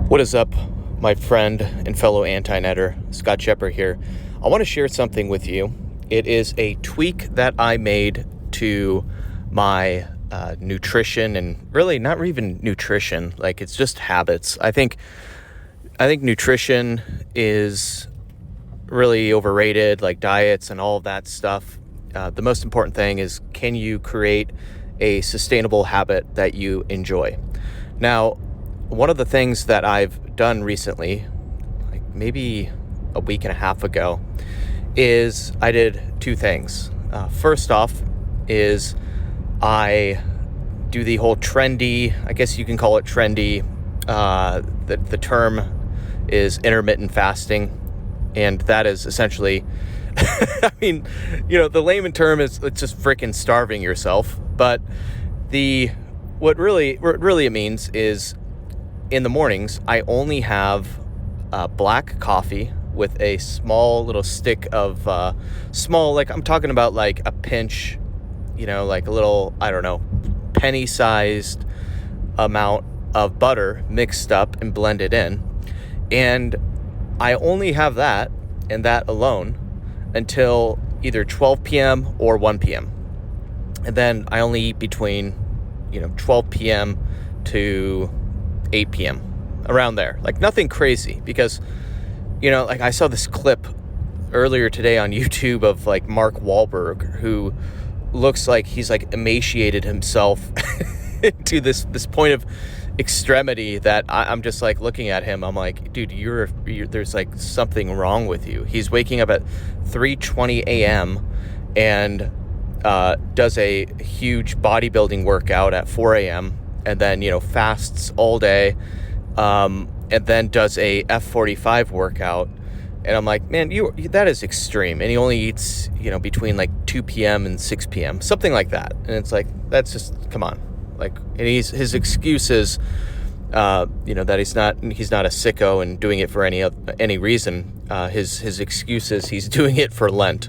What is up, my friend and fellow anti-netter, Scott Shepard here. I want to share something with you. It is a tweak that I made to my nutrition, and really not even nutrition, like it's just habits. I think nutrition is really overrated, like diets and all of that stuff. The most important thing is, can you create a sustainable habit that you enjoy? Now, one of the things that I've done recently, like maybe a week and a half ago, is I did two things. First off is I do the whole trendy, I guess you can call it trendy, the term is intermittent fasting. And that is essentially, I mean, the layman term is it's just freaking starving yourself. But what really it means is, in the mornings, I only have black coffee with a small little stick of like I'm talking about like a pinch, like a little, I don't know, penny-sized amount of butter mixed up and blended in. And I only have that and that alone until either 12 p.m. or 1 p.m. And then I only eat between, 12 p.m. to 8 p.m. around there. Like nothing crazy, because, like I saw this clip earlier today on YouTube of like Mark Wahlberg, who looks like he's like emaciated himself to this point of extremity that I'm just like looking at him. I'm like, dude, you're there's like something wrong with you. He's waking up at 3:20 a.m. and does a huge bodybuilding workout at 4 a.m. and then, fasts all day, and then does a F45 workout. And I'm like, man, that is extreme. And he only eats, between like 2 p.m. and 6 p.m., something like that. And it's like, that's just, come on. Like, and his excuse is, that he's not a sicko and doing it for any reason. His excuse is he's doing it for Lent.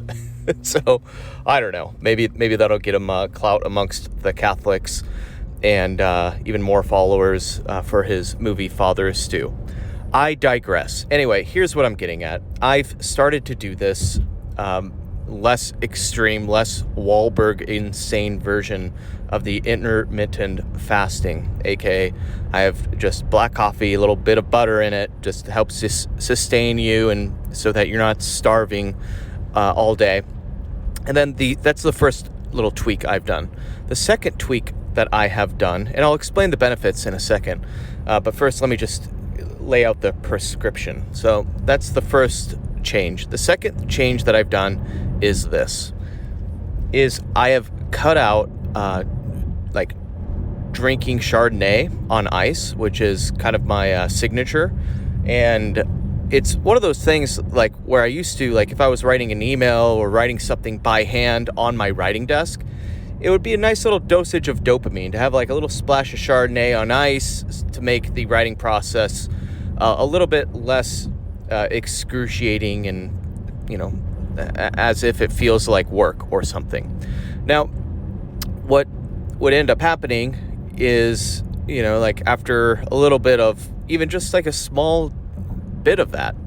So I don't know. Maybe that'll get him clout amongst the Catholics, and even more followers for his movie Father Stew. I digress. Anyway, here's what I'm getting at. I've started to do this less extreme, less Wahlberg insane version of the intermittent fasting, aka I have just black coffee, a little bit of butter in it, just helps sustain you, and so that you're not starving all day. And then that's the first little tweak I've done. The second tweak that I have done, and I'll explain the benefits in a second, but first let me just lay out the prescription. So that's the first change. The second change that I've done is I have cut out like drinking Chardonnay on ice, which is kind of my signature. And it's one of those things like where I used to, like if I was writing an email or writing something by hand on my writing desk, it would be a nice little dosage of dopamine to have like a little splash of Chardonnay on ice to make the writing process a little bit less excruciating, and, as if it feels like work or something. Now, what would end up happening is, like after a little bit of even just like a small bit of that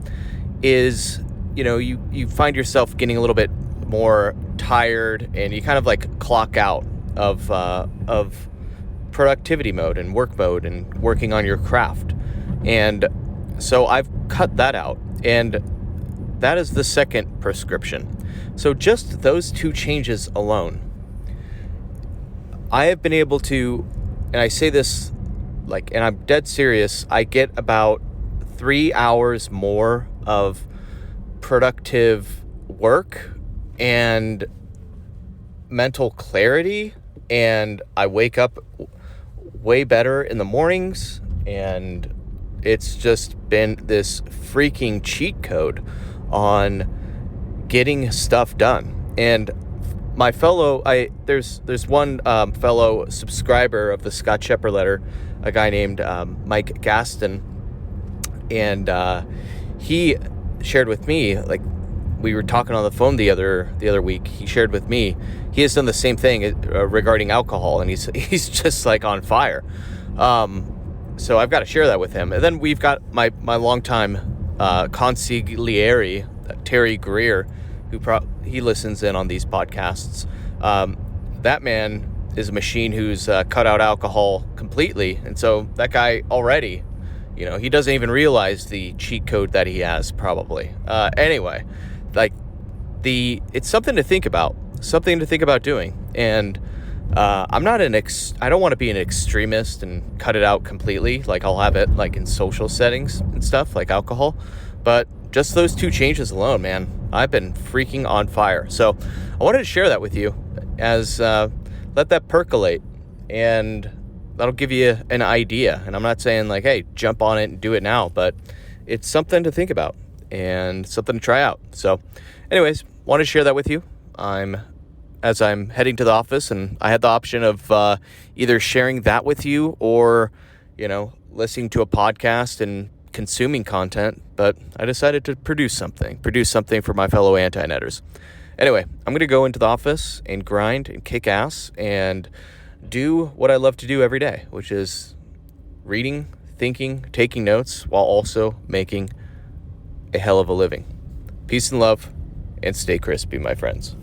is, you find yourself getting a little bit more tired, and you kind of like clock out of productivity mode and work mode and working on your craft. And so I've cut that out, and that is the second prescription. So just those two changes alone, I have been able to, and I say this like, and I'm dead serious, I get about 3 hours more of productive work and mental clarity, and I wake up way better in the mornings, and it's just been this freaking cheat code on getting stuff done. And my there's one fellow subscriber of the Scott Shepard letter, a guy named Mike Gaston, and he shared with me, like we were talking on the phone the other week, he shared with me he has done the same thing regarding alcohol, and he's just like on fire. so I've got to share that with him. And then we've got my longtime consigliere, Terry Greer, who he listens in on these podcasts. That man is a machine who's cut out alcohol completely. And so that guy already, he doesn't even realize the cheat code that he has, probably. Anyway, like it's something to think about doing. And I'm not I don't want to be an extremist and cut it out completely. Like I'll have it like in social settings and stuff like alcohol, but just those 2 changes alone, man, I've been freaking on fire. So I wanted to share that with you as, let that percolate, and that'll give you an idea. And I'm not saying like, hey, jump on it and do it now, but it's something to think about and something to try out. So anyways, want to share that with you. As I'm heading to the office, and I had the option of either sharing that with you or, listening to a podcast and consuming content, but I decided to produce something for my fellow anti-netters. Anyway, I'm going to go into the office and grind and kick ass and do what I love to do every day, which is reading, thinking, taking notes, while also making a hell of a living. Peace and love, and stay crispy, my friends.